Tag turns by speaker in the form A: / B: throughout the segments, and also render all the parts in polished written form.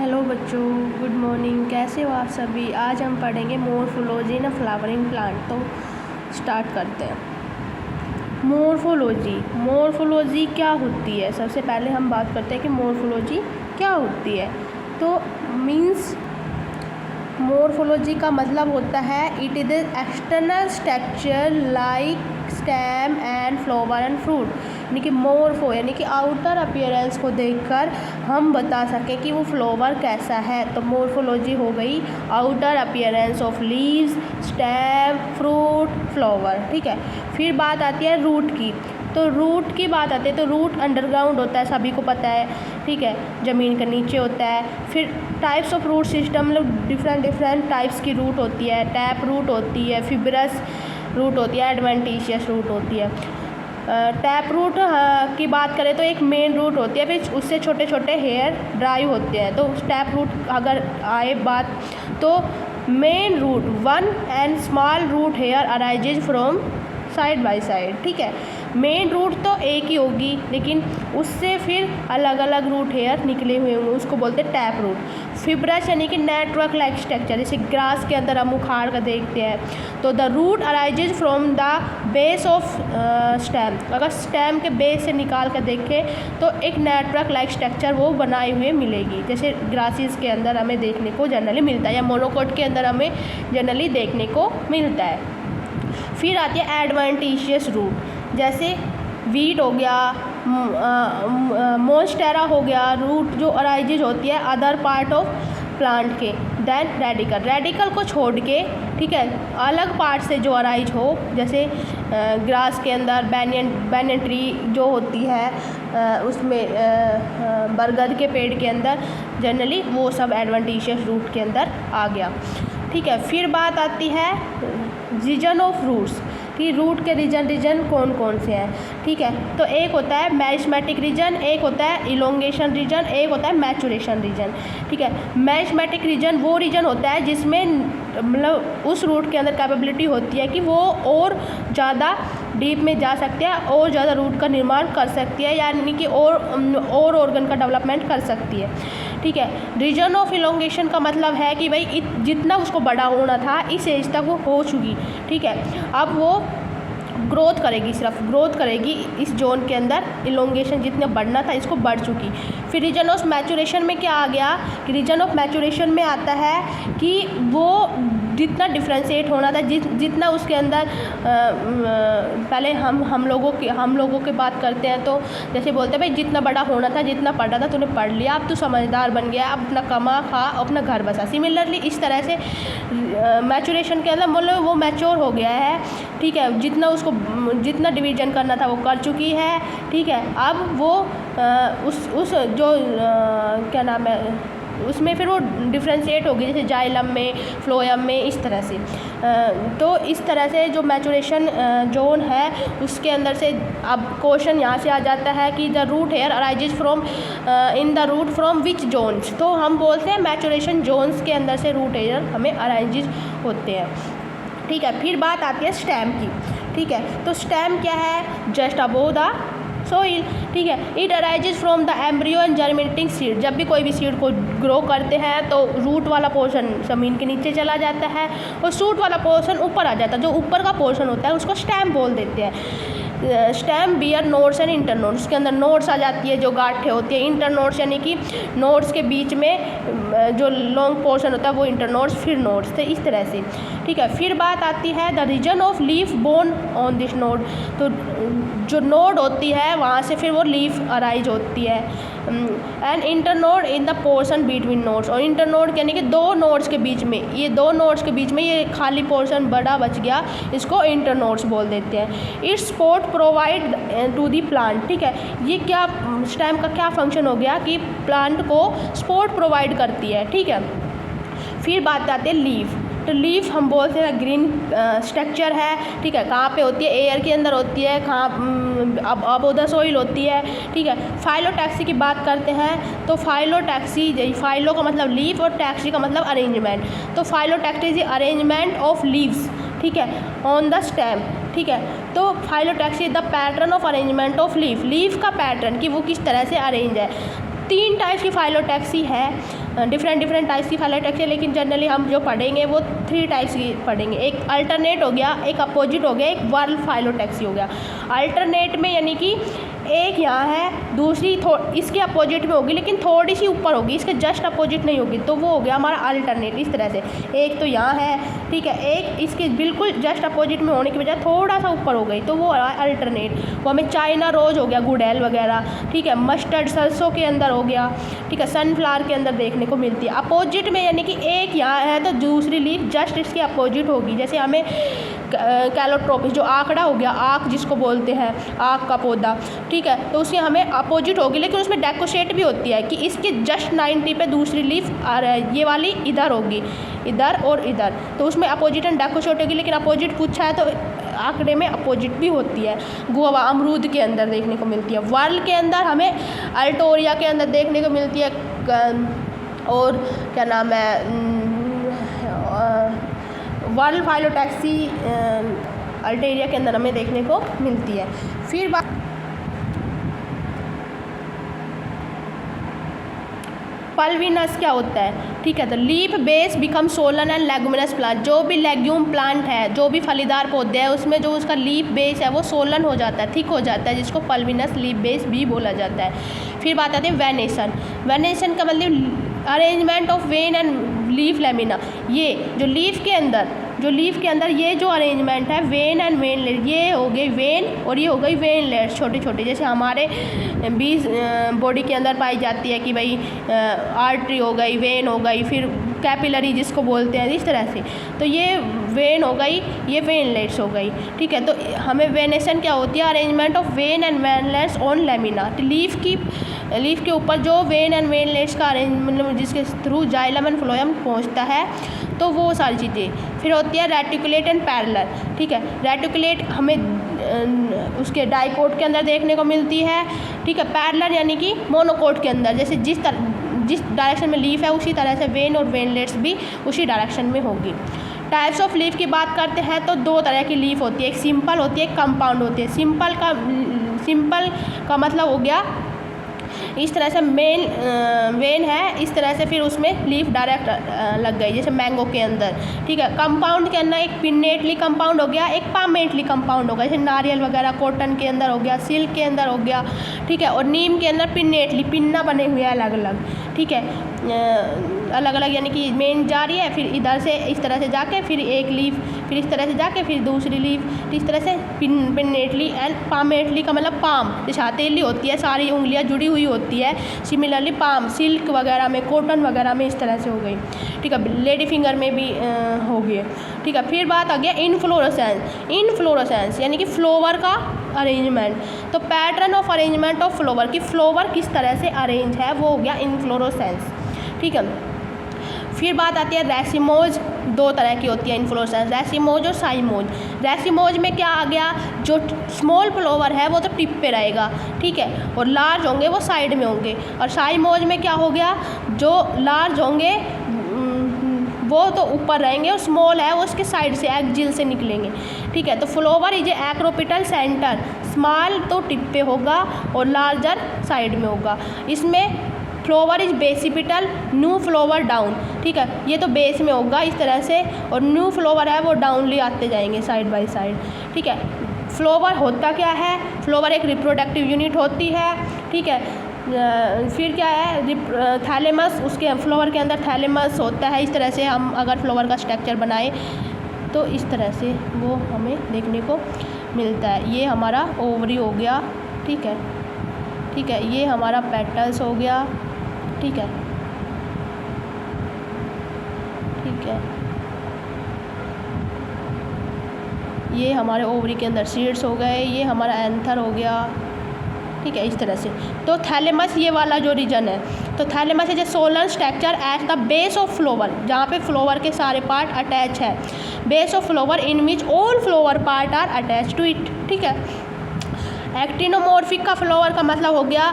A: Hello बच्चों, good morning. कैसे हो आप सभी। आज हम पढ़ेंगे मोर्फोलॉजी इन फ्लावरिंग प्लांट। तो स्टार्ट करते हैं। मोर्फोलॉजी क्या होती है। सबसे पहले हम बात करते हैं कि मोर्फोलॉजी क्या होती है। तो मीन्स मोर्फोलॉजी का मतलब होता है it is external structure like stem and flower and fruit. यानी कि मोर्फो यानी कि आउटर अपीयरेंस को देखकर हम बता सकें कि वो फ्लावर कैसा है। तो मोर्फोलॉजी हो गई outer appearance of leaves, stem, fruit, flower. ठीक है। फिर बात आती है रूट की। तो रूट की बात आती है तो रूट अंडरग्राउंड होता है, सभी को पता है। ठीक है, ज़मीन के नीचे होता है। फिर टाइप्स ऑफ रूट सिस्टम मतलब डिफरेंट टाइप्स की रूट होती है। टैप रूट होती है, फिब्रस रूट होती है, एडवेंटिशियस रूट होती है। टैप रूट की बात करें तो एक मेन रूट होती है, फिर उससे छोटे छोटे हेयर ड्राइव होते हैं। तो टैप रूट अगर आए बात तो main root one and small root hair arises from side by side. ठीक है, मेन रूट तो एक ही होगी लेकिन उससे फिर अलग अलग रूट हेयर निकले हुए होंगे, उसको बोलते हैं टैप रूट। फिब्रस यानी कि नेटवर्क लाइक स्ट्रक्चर, जैसे ग्रास के अंदर हम उखाड़ कर देखते हैं। तो the root arises from the base of stem. अगर स्टेम के बेस से निकाल कर देखें तो एक नेटवर्क लाइक स्ट्रक्चर वो बनाए हुए मिलेगी, जैसे ग्रासेस के अंदर हमें देखने को जनरली मिलता है या मोनोकोट के अंदर हमें जनरली देखने को मिलता है। फिर आती है एडवेंटिशियस रूट, जैसे वीट हो गया, मोन्स्टेरा हो गया, रूट जो अराइजेज होती है अदर पार्ट ऑफ प्लांट के। देन रेडिकल को छोड़ के, ठीक है, अलग पार्ट से जो अराइज हो, जैसे ग्रास के अंदर बैनियन ट्री जो होती है, उसमें बरगद के पेड़ के अंदर जनरली वो सब एडवेंटिशियस रूट के अंदर आ गया। ठीक है। फिर बात आती है रीजन ऑफ रूट्स कि रूट के रीजन कौन कौन से हैं। ठीक है, तो एक होता है मैरिस्मेटिक रीजन, एक होता है इलोंगेशन रीजन, एक होता है मैचुरेशन रीजन। ठीक है, मैरिस्मेटिक रीजन वो रीजन होता है जिसमें मतलब उस रूट के अंदर कैपेबिलिटी होती है कि वो और ज़्यादा डीप में जा सकते हैं और ज़्यादा रूट का निर्माण कर सकती है, यानी कि और ऑर्गन का डेवलपमेंट कर सकती है। ठीक है, रीजन ऑफ इलोंगेशन का मतलब है कि भाई जितना उसको बड़ा होना था इस एज तक वो हो चुकी। ठीक है, अब वो ग्रोथ करेगी, सिर्फ ग्रोथ करेगी इस जोन के अंदर। इलोंगेशन जितना बढ़ना था इसको बढ़ चुकी। फिर रीजन ऑफ मैचुरेशन में क्या आ गया कि रीजन ऑफ मैचुरेशन में आता है कि वो जितना डिफ्रेंशिएट होना था, जितना उसके अंदर पहले हम लोगों की बात करते हैं तो जैसे बोलते हैं भाई जितना बड़ा होना था, जितना पढ़ा था तूने पढ़ लिया, अब तू समझदार बन गया, अब अपना कमा खा अपना घर बसा। सिमिलरली इस तरह से मैचुरेशन के अंदर मतलब वो मैच्योर हो गया है। ठीक है, जितना डिवीजन करना था वो कर चुकी है। ठीक है, अब वो उस जो क्या नाम है उसमें फिर वो डिफ्रेंशिएट होगी, जैसे जाइलम में, फ्लोएम में, इस तरह से। तो इस तरह से जो मैचुरेशन जोन है उसके अंदर से अब क्वेश्चन यहाँ से आ जाता है कि the root hair arises from in the root from which zones. तो हम बोलते हैं मैचुरेशन जोन्स के अंदर से रूट हेयर हमें अराइजेज होते हैं। ठीक है, फिर बात आती है स्टेम की। ठीक है, तो स्टेम क्या है, जस्ट अबोव द सोइल। ठीक है, it arises from the embryo and germinating seed. जब भी कोई भी सीड को ग्रो करते हैं तो रूट वाला पोर्शन ज़मीन के नीचे चला जाता है और शूट वाला पोर्शन ऊपर आ जाता है। जो ऊपर का पोर्शन होता है उसको स्टेम बोल देते हैं। Stem bear nodes and internodes, उसके अंदर नोड्स आ जाती है जो गांठें होती है। इंटर नोड्स यानी कि नोड्स के बीच में जो लॉन्ग पोर्शन होता है वो इंटर नोड्स, फिर नोड्स थे, इस तरह से। ठीक है, फिर बात आती है the region of leaf borne on this node. तो जो नोड होती है वहाँ से फिर वो लीफ अराइज होती है। And inter node in the portion between nodes, और इंटर नोड यानी कि दो नोड्स के बीच में, ये दो नोड्स के बीच में ये खाली पोर्शन बड़ा बच गया, इसको इंटर नोड्स बोल देते हैं। It's support provide to the plant. ठीक है, ये क्या स्टेम का क्या फंक्शन हो गया कि प्लांट को सपोर्ट प्रोवाइड करती है। ठीक है, फिर बात आती है लीफ। तो लीफ हम बोलते हैं ग्रीन स्ट्रक्चर है। ठीक है, कहाँ पे होती है, एयर के अंदर होती है, कहाँ अब द सोइल होती है। ठीक है, फाइलोटैक्सी की बात करते हैं तो फाइलोटैक्सी, फाइलो का मतलब लीफ और टैक्सी का मतलब अरेंजमेंट। तो phyllotaxy is arrangement of leaves, ठीक है, ऑन द स्टेम। ठीक है, तो phyllotaxy the pattern of arrangement of leaf, leaf का पैटर्न कि वो किस तरह से अरेंज है। 3 टाइप्स की फाइलोटैक्सी है, डिफरेंट टाइप्स की फाइलोटैक्सी है, लेकिन जनरली हम जो पढ़ेंगे वो 3 टाइप्स की पढ़ेंगे। एक अल्टरनेट हो गया, एक अपोजिट हो गया, एक वर्ल फाइलोटैक्सी हो गया। अल्टरनेट में यानी कि एक यहाँ है, दूसरी इसके अपोजिट में होगी लेकिन थोड़ी सी ऊपर होगी, इसके जस्ट अपोजिट नहीं होगी, तो वो हो गया हमारा अल्टरनेट। इस तरह से एक तो यहाँ है, ठीक है, एक इसके बिल्कुल जस्ट अपोजिट में होने की बजाय थोड़ा सा ऊपर हो गई, तो वो अल्टरनेट। वो हमें चाइना रोज हो गया, गुड़ैल वगैरह, ठीक है, मस्टर्ड सरसों के अंदर हो गया, ठीक है, सनफ्लावर के अंदर देखने को मिलती है। अपोजिट में यानी कि एक यहाँ है तो दूसरी लीफ जस्ट इसके अपोजिट होगी। जैसे हमें कैलोट्रोपिस जो आंकड़ा हो गया, आँख जिसको बोलते हैं, आँख का पौधा, ठीक है, तो उसकी हमें अपोजिट होगी, लेकिन उसमें डेकोशेट भी होती है कि इसके जस्ट 90 पे दूसरी लीफ ये वाली इधर होगी, इधर और इधर, तो उसमें अपोजिट एंड डेकोशेट होगी। लेकिन अपोजिट पूछा है तो आंकड़े में अपोजिट भी होती है। गुआवा अमरूद के अंदर देखने को मिलती है। वर्ल के अंदर हमें अल्टोरिया के अंदर देखने को मिलती है, और क्या नाम है, वर्ल फाइलोटैक्सी अल्टेरिया के अंदर हमें देखने को मिलती है। फिर बात पल्विनस क्या होता है, ठीक है, तो leaf base become Solan and leguminous plant. जो भी लेग्यूम प्लांट है, जो भी फलीदार पौधे हैं, उसमें जो उसका लीफ बेस है वो सोलन हो जाता है, थिक हो जाता है, जिसको पल्विनस लीफ बेस भी बोला जाता है। फिर बात आती है वेनेशन। वेनेशन का मतलब arrangement of when and leaf lamina. ये जो लीफ के अंदर ये जो अरेंजमेंट है, वेन एंड वेन लेयर, ये हो गई वेन और ये हो गई वेन लेयर, छोटे छोटे, जैसे हमारे बीज बॉडी के अंदर पाई जाती है कि भाई आर्टरी हो गई, वेन हो गई, फिर कैपिलरी जिसको बोलते हैं, इस तरह से। तो ये वेन हो गई, ये वेन लेयर्स हो गई, ठीक है। तो हमें वेनेशन क्या होती है, arrangement of when and when layers on lamina. Leaf के ऊपर जो वेन एंड वेन लेयर्स का अरेंजमेंट जिसके थ्रू जाइलम एंड फ्लोएम पहुंचता है, तो वो सारी चीज़ें। फिर होती है रेटिकुलेट एंड पैरेलल, ठीक है। रेटिकुलेट हमें उसके डाइकोट के अंदर देखने को मिलती है, ठीक है। पैरेलल यानी कि मोनोकोट के अंदर, जैसे जिस डायरेक्शन में लीफ है उसी तरह से वेन और वेनलेट्स भी उसी डायरेक्शन में होगी। टाइप्स ऑफ लीफ की बात करते हैं तो 2 तरह की लीफ होती है, एक सिंपल होती है, एक कंपाउंड होती है। सिंपल का मतलब हो गया इस तरह से मेन वेन है, इस तरह से फिर उसमें लीफ डायरेक्ट लग गई, जैसे मैंगो के अंदर, ठीक है। कंपाउंड के अंदर एक पिन्नेटली कंपाउंड हो गया, एक पामेटली कंपाउंड हो गया, जैसे नारियल वगैरह कॉटन के अंदर हो गया, सिल्क के अंदर हो गया, ठीक है। और नीम के अंदर पिन्नेटली, पिन्ना बने हुए हैं अलग अलग, ठीक है, अलग अलग, यानी कि मेन जा रही है, फिर इधर से इस तरह से जाके फिर एक लीफ, फिर इस तरह से जाके फिर दूसरी लीफ, इस तरह से पिन्नेटली एंड पामेटली का मतलब पाम, जैसे हथेली होती है, सारी उंगलियां जुड़ी हुई होती है, सिमिलरली पाम, सिल्क वगैरह में, कॉटन वगैरह में इस तरह से हो गई, ठीक है। लेडी फिंगर में भी हो गई, ठीक है। फिर बात आ गया इनफ्लोरेसेंस यानी कि फ्लावर का अरेंजमेंट। तो pattern of arrangement of flower, कि फ्लावर किस तरह से अरेंज है, वो हो गया इनफ्लोरेसेंस, ठीक है। फिर बात आती है रेसिमोज। 2 तरह की होती है इनफ्लोरेसेंस, रेसिमोज और साइमोज। रेसिमोज में क्या आ गया, जो स्मॉल फ्लावर है वो तो टिप पे रहेगा, ठीक है, और लार्ज होंगे वो साइड में होंगे। और साइमोज में क्या हो गया, जो लार्ज होंगे वो तो ऊपर रहेंगे और स्मॉल है वो उसके साइड से एक्जिल से निकलेंगे, ठीक है। तो flower is acropetal centre, small तो टिप पे होगा और लार्जर साइड में होगा। इसमें flower is basipetal, new flower down, ठीक है, ये तो बेस में होगा इस तरह से, और न्यू फ्लावर है वो डाउनली आते जाएंगे साइड बाय साइड, ठीक है। फ्लावर होता क्या है, फ्लावर एक रिप्रोडक्टिव यूनिट होती है, ठीक है। फिर क्या है, थैलेमस, उसके फ्लावर के अंदर थैलेमस होता है। इस तरह से हम अगर फ्लावर का स्ट्रक्चर बनाए तो इस तरह से वो हमें देखने को मिलता है। ये हमारा ओवरी हो गया, ठीक है, ठीक है, ये हमारा पेटल्स हो गया, ठीक है, ठीक है, ये हमारे ओवरी के अंदर सीड्स हो गए, ये हमारा एंथर हो गया, ठीक है, इस तरह से। तो थैलेमस ये वाला जो रीजन है, तो thalamus is a swollen structure at the base of flower, जहाँ पे फ्लावर के सारे पार्ट अटैच है, base of flower in which all flower part are attach to it, ठीक है। एक्टिनोमॉर्फिक का फ्लावर का मतलब हो गया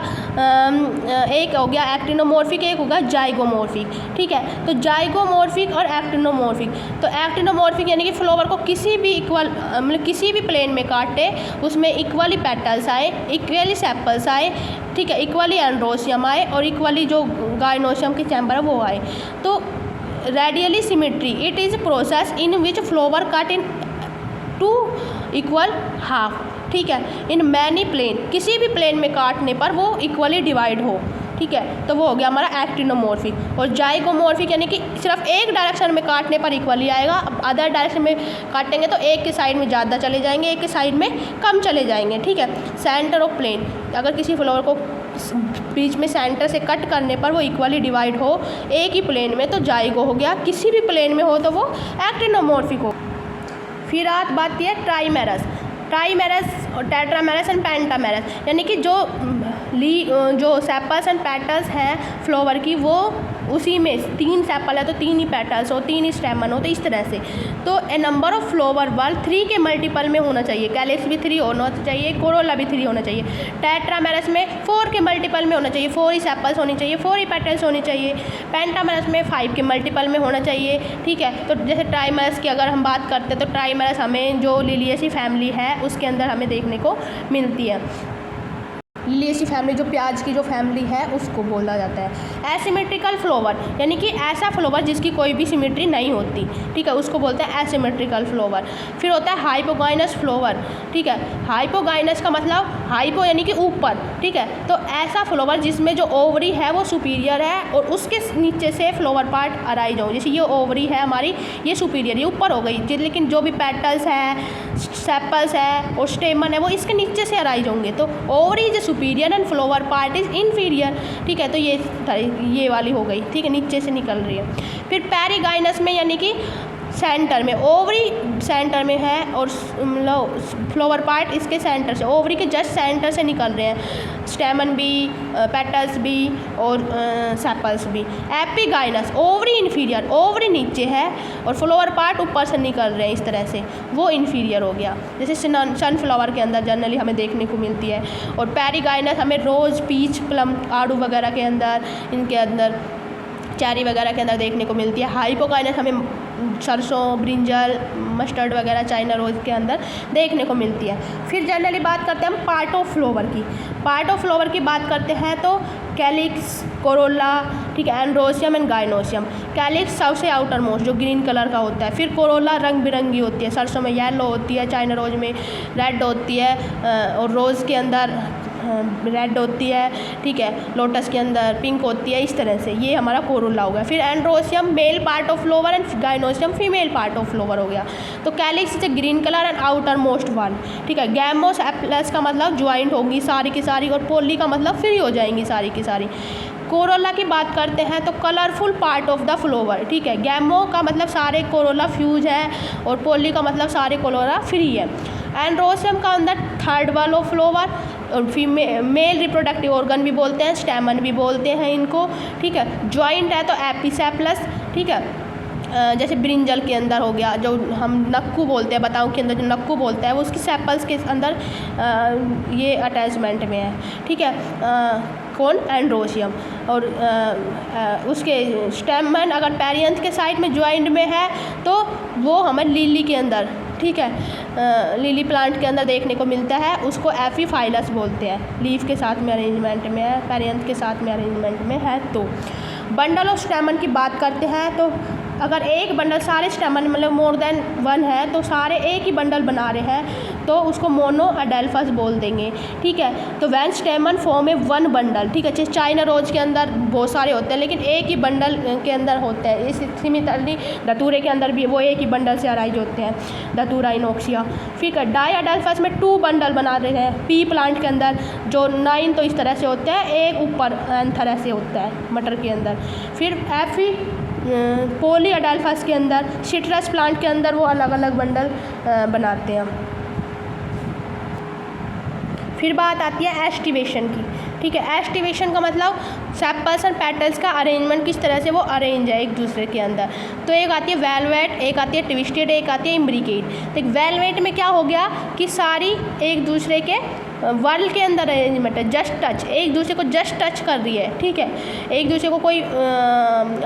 A: एक हो गया एक्टिनोमॉर्फिक, एक हो गया जाइगोमॉर्फिक, ठीक है। तो जाइगोमॉर्फिक और एक्टिनोमॉर्फिक, तो एक्टिनोमॉर्फिक यानी कि फ्लावर को किसी भी इक्वल मतलब किसी भी प्लेन में काटे उसमें इक्वली पेटल्स आए, इक्वली सेपल्स आए, ठीक है, इक्वली एंड्रोसियम आए और इक्वली जो गाइनोसियम के चैम्बर है वो आए। तो radially symmetry it is process in which flower cut in two equal half, ठीक है, इन मैनी प्लेन, किसी भी प्लेन में काटने पर वो इक्वली डिवाइड हो, ठीक है। तो वो हो गया हमारा एक्टिनोमॉर्फिक। और जाइगोमॉर्फिक यानी कि सिर्फ एक डायरेक्शन में काटने पर इक्वली आएगा, अब अदर डायरेक्शन में काटेंगे तो एक के साइड में ज़्यादा चले जाएंगे, एक के साइड में कम चले जाएंगे, ठीक है। सेंटर ऑफ प्लेन, अगर किसी फ्लावर को बीच में सेंटर से कट करने पर वो इक्वली डिवाइड हो एक ही प्लेन में तो जाइगो हो गया, किसी भी प्लेन में हो तो वो एक्टिनोमॉर्फिक हो। फिर बात है ट्राइमेरस और टेट्रामेरस एंड पेंटामेरस, यानी कि जो सेपल्स एंड पेटल्स हैं फ्लावर की वो उसी में 3 सेपल है तो 3 ही पेटल्स हो, 3 ही स्टेमन हो, तो इस तरह से। तो ए नंबर ऑफ फ्लावर बल्ब 3 के मल्टीपल में होना चाहिए, कैलिक्स भी 3 होना चाहिए, कोरोला भी 3 होना चाहिए। टेट्रामेरस में 4 के मल्टीपल में होना चाहिए, 4 ही सेपल्स होनी चाहिए, 4 ही पेटल्स होनी चाहिए। पेंटामेरस में 5 के मल्टीपल में होना चाहिए, ठीक है। तो जैसे ट्राइमेरस की अगर हम बात करते हैं तो ट्राइमेरस हमें जो लिलिएसी फैमिली है उसके अंदर हमें देखने को मिलती है। लिलिएसी फैमिली जो प्याज की जो फैमिली है उसको बोला जाता है। एसिमेट्रिकल फ्लावर यानी कि ऐसा फ्लावर जिसकी कोई भी सिमेट्री नहीं होती, ठीक है, उसको बोलते हैं एसिमेट्रिकल फ्लावर। फिर होता है हाइपोगाइनस फ्लावर, ठीक है। हाइपोगाइनस का मतलब हाइपो यानी कि ऊपर, ठीक है। तो ऐसा फ्लावर जिसमें जो ओवरी है वो सुपीरियर है और उसके नीचे से फ्लावर पार्ट अराइज हो, जैसे ये ओवरी है हमारी, ये सुपीरियर, ये ऊपर हो गई, लेकिन जो भी पेटल्स है, सेपल्स है और स्टेमन है वो इसके नीचे से अराइज होंगे। तो ovary is superior and flower part is inferior, ठीक है। तो ये वाली हो गई, ठीक है, नीचे से निकल रही है। फिर पेरिगाइनस में यानी कि सेंटर में, ओवरी सेंटर में है और फ्लावर पार्ट इसके सेंटर से, ओवरी के जस्ट सेंटर से निकल रहे हैं, स्टेमन भी, पेटल्स भी और सेपल्स भी। एपिगाइनस ओवरी इन्फीरियर, ओवरी नीचे है और फ्लावर पार्ट ऊपर से निकल रहे हैं इस तरह से, वो इन्फीरियर हो गया, जैसे सनफ्लावर के अंदर जनरली हमें देखने को मिलती है। और पेरिगाइनस हमें रोज़, पीच, प्लम, आड़ू वगैरह के अंदर, इनके अंदर चेरी वगैरह के अंदर देखने को मिलती है। हाइपोगाइनस हमें सरसों, ब्रिंजल, मस्टर्ड वगैरह, चाइना रोज़ के अंदर देखने को मिलती है। फिर जनरली बात करते हैं हम पार्ट ऑफ फ्लावर की। पार्ट ऑफ फ्लावर की बात करते हैं तो कैलिक्स, कोरोला, ठीक है, एंड्रोसियम एंड गाइनोसियम। कैलिक्स सबसे आउटर मोस्ट जो ग्रीन कलर का होता है। फिर कोरोला रंग बिरंगी होती है, सरसों में येलो होती है, चाइना रोज़ में रेड होती है और रोज़ के अंदर रेड होती है, ठीक है, लोटस के अंदर पिंक होती है, इस तरह से ये हमारा कोरोला हो गया। फिर androecium male part of flower and gynoecium female part of flower हो गया। तो calyx is green colour and outer most one, ठीक है। गैमोस प्लस का मतलब ज्वाइंट होंगी सारी की सारी और पोली का मतलब फ्री हो जाएंगी सारी की सारी। कोरोला की बात करते हैं तो colourful part of the flower, ठीक है। गैमो का मतलब सारे कोरोला फ्यूज है और पोली का मतलब सारे कोरोला फ्री है। एंड्रोसियम का अंदर थर्ड वाला फ्लावर और मेल रिप्रोडक्टिव ऑर्गन भी बोलते हैं, स्टेमन भी बोलते हैं इनको, ठीक है। ज्वाइंट है तो एपिसेप्लस, ठीक है, जैसे ब्रिंजल के अंदर हो गया, जो हम नक्कू बोलते हैं, बताऊँ के अंदर जो नक्कू बोलता है वो उसकी सेपल्स के अंदर ये अटैचमेंट में है, ठीक है, कौन, एंड्रोसियम। और उसके स्टेमन अगर पेरियंथ के साइड में ज्वाइंट में है तो वो हमें लिली के अंदर, ठीक है, लिली प्लांट के अंदर देखने को मिलता है, उसको एफीफाइलस बोलते हैं, लीफ के साथ में अरेंजमेंट में है, पेरियंथ के साथ में अरेंजमेंट में है। तो बंडल ऑफ स्टेमन की बात करते हैं तो अगर एक बंडल सारे स्टेमन मतलब मोर देन वन है तो सारे एक ही बंडल बना रहे हैं तो उसको मोनो अडेल्फस बोल देंगे, ठीक है। तो वैन स्टेमन फॉर्म ए वन बंडल, ठीक है, जैसे चाइना रोज के अंदर बहुत सारे होते हैं लेकिन एक ही बंडल के अंदर होते हैं। इस सिमिलरली धतूरे के अंदर भी वो एक ही बंडल से अराइज होते हैं, धतूरा इनोक्सिया। फिर डाई अडेल्फस में 2 बंडल बना रहे हैं। पी प्लांट के अंदर जो 9 तो इस तरह से होते हैं, एक ऊपर एंथर ऐसे होता है मटर के अंदर। फिर एफी पोली अडेल्फस के अंदर, सिट्रस प्लांट के अंदर वो अलग अलग बंडल बनाते हैं। फिर बात आती है एस्टिवेशन की, ठीक है। एस्टिवेशन का मतलब सेपल्स एंड पेटल्स का अरेंजमेंट किस तरह से वो अरेंज है एक दूसरे के अंदर। तो एक आती है वेलवेट, एक आती है ट्विस्टेड, एक आती है इम्ब्रिकेट। तो वेलवेट में क्या हो गया कि सारी एक दूसरे के वर्ल के अंदर अरेंजमेंट है, जस्ट टच, एक दूसरे को जस्ट टच कर रही है, ठीक है, एक दूसरे को कोई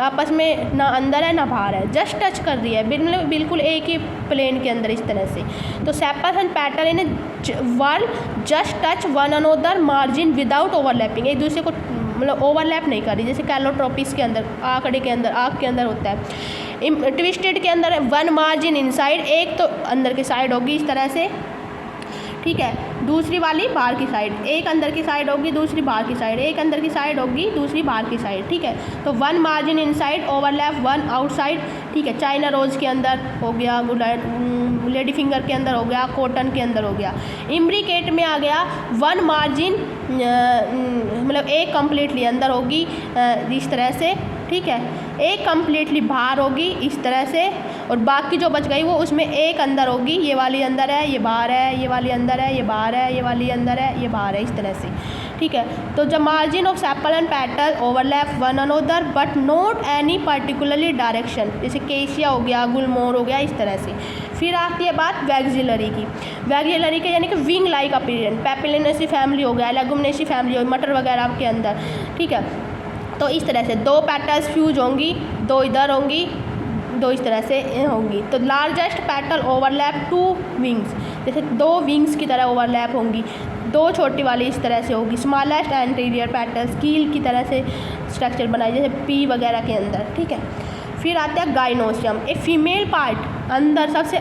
A: आपस में ना अंदर है ना बाहर है, जस्ट टच कर रही है, बिल्कुल एक ही प्लेन के अंदर इस तरह से। तो sepals and petal in whorl just touch one another margin without overlapping, एक दूसरे को मतलब ओवरलैप नहीं कर रही, जैसे कैलोट्रोपिस के अंदर, आंकड़े के अंदर, आँख के अंदर होता है। ट्विस्टेड के अंदर वन मार्जिन इनसाइड, एक तो अंदर की साइड होगी इस तरह से, ठीक है, दूसरी वाली बाहर की साइड, एक अंदर की साइड होगी दूसरी बाहर की साइड, एक अंदर की साइड होगी दूसरी बाहर की साइड, ठीक है। तो one margin inside overlap one outside, ठीक है। चाइना रोज के अंदर हो गया, लेडी फिंगर के अंदर हो गया, कॉटन के अंदर हो गया। इम्ब्रिकेट में आ गया वन मार्जिन, मतलब एक कम्प्लीटली अंदर होगी इस तरह से, ठीक है, एक कम्प्लीटली बाहर होगी इस तरह से, और बाकी जो बच गई वो उसमें एक अंदर होगी, ये वाली अंदर है ये बाहर है, ये वाली अंदर है ये बाहर है, ये वाली अंदर है ये बाहर है, इस तरह से, ठीक है। तो the margin of sepal and petal overlap one another but not any particularly direction, जैसे केसिया हो गया, गुलमोर हो गया, इस तरह से। फिर आती है बात वैक्सिलरी की। वैक्सिलरी के यानी कि विंग लाइक अपीयरेंस, पेपिलिनेसी फैमिली हो गया, लेगुमिनेसी फैमिली हो, मटर वगैरह के अंदर, ठीक है। तो इस तरह से दो पेटल्स फ्यूज होंगी, दो इधर होंगी, दो इस तरह से होंगी। तो largest petal overlap two wings, जैसे दो विंग्स की तरह ओवरलैप होंगी, दो छोटी वाली इस तरह से होगी। स्मॉलेस्ट एंटीरियर पेटल्स कील की तरह से स्ट्रक्चर बनाई, जैसे पी वगैरह के अंदर, ठीक है। फिर आता है गाइनोसियम, एक फीमेल पार्ट अंदर सबसे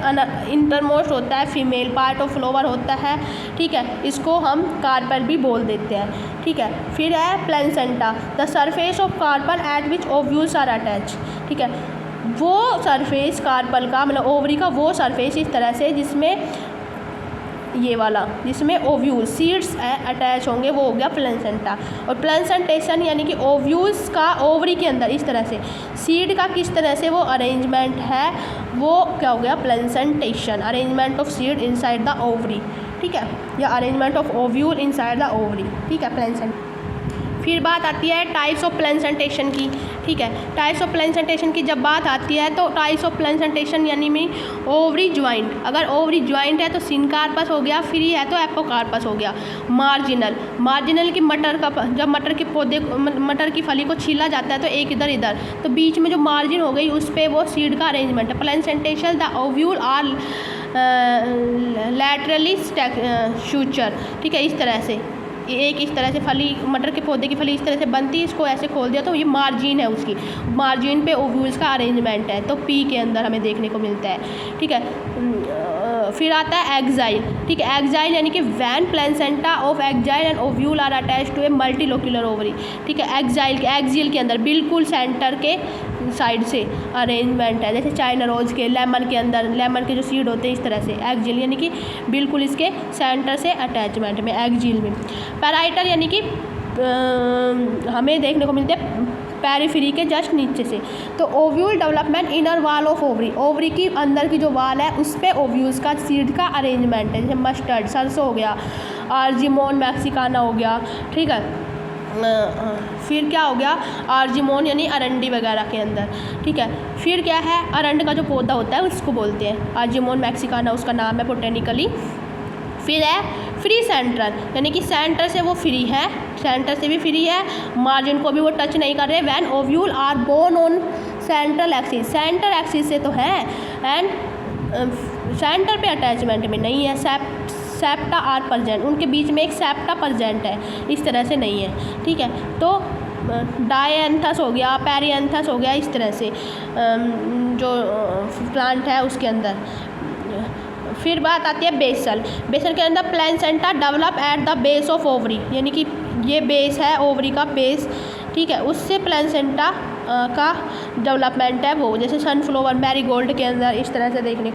A: इंटरमोस्ट होता है, फीमेल पार्ट ऑफ फ्लावर होता है, ठीक है, इसको हम कार्पल भी बोल देते हैं, ठीक है। फिर है placenta, the surface of carpel at which ovules are attach, ठीक है, वो सरफेस कार्पल का मतलब ओवरी का वो सरफेस इस तरह से जिसमें ये वाला, जिसमें ओव्यूल सीड्स अटैच होंगे, वो हो गया प्लेसेंटा। और प्लेसेंटेशन यानी कि ओव्यूल्स का ओवरी के अंदर इस तरह से सीड का किस तरह से वो अरेंजमेंट है, वो क्या हो गया placentation, arrangement of seed inside the ovary, ठीक है, या arrangement of ovule inside the ovary, ठीक है, प्लेसेंट। फिर बात आती है टाइप्स ऑफ प्लेसेंटेशन की, ठीक है। टाइप्स ऑफ प्लेसेंटेशन की जब बात आती है तो टाइप्स ऑफ प्लेसेंटेशन यानी में ओवरी ज्वाइंट, अगर ओवरी ज्वाइंट है तो सिनकार्पस हो गया, फ्री है तो एपोकार्पस हो गया। मार्जिनल, मार्जिनल की मटर का, जब मटर के पौधे मटर की फली को छीला जाता है तो एक इधर इधर, तो बीच में जो मार्जिन हो गई उस पर वो सीड का अरेंजमेंट है। Placentation the ovule are laterally suture, ठीक है, इस तरह से एक इस तरह से फली, मटर के पौधे की फली इस तरह से बनती है, इसको ऐसे खोल दिया तो ये मार्जिन है, उसकी मार्जिन पे ओव्यूल्स का अरेंजमेंट है, तो पी के अंदर हमें देखने को मिलता है, ठीक है। फिर आता है एक्साइल, ठीक है, एक्साइल यानी कि when placenta of axile and ovule are attach to a multilocular ovary, ठीक है। एक्साइल के एक्सियल के अंदर बिल्कुल सेंटर के साइड से अरेंजमेंट है, जैसे चाइना रोज के, लेमन के अंदर लेमन के जो सीड होते हैं इस तरह से एक्सियल यानी कि बिल्कुल इसके सेंटर से अटैचमेंट में एक्सियल में। पैराइटल यानी कि हमें देखने को मिलते हैं पेरिफेरी के जस्ट नीचे से। तो ovule development inner wall of ovary, ovary की अंदर की जो वाल है उस पर ओव्यूल्स का सीड का अरेंजमेंट है, जैसे मस्टर्ड सरसों हो गया, आर्जिमोन मैक्सिकाना हो गया, ठीक है। फिर क्या हो गया आर्जिमोन यानी अरंडी वगैरह के अंदर, ठीक है। फिर क्या है अरंड का जो पौधा होता है उसको बोलते हैं आर्जिमोन मैक्सिकाना, उसका नाम है बोटेनिकली। फिर है फ्री सेंट्रल यानी कि सेंटर से वो फ्री है, सेंटर से भी फ्री है, मार्जिन को भी वो टच नहीं कर रहे। When ovule are borne on central axis, centre axis से तो है एंड सेंटर पे अटैचमेंट में नहीं है। सेप्टा आर प्रेजेंट, उनके बीच में एक सेप्टा प्रेजेंट है, इस तरह से नहीं है, ठीक है। तो डायएंथस हो गया, पेरिएंथस हो गया, इस तरह से जो प्लांट है उसके अंदर। फिर बात आती है बेसल, बेसल के अंदर placenta develop at the base of ovary, यानी कि ये बेस है ओवरी का बेस, ठीक है, उससे प्लेसेंटा का डेवलपमेंट है वो, जैसे सनफ्लावर मैरीगोल्ड के अंदर इस तरह से देखने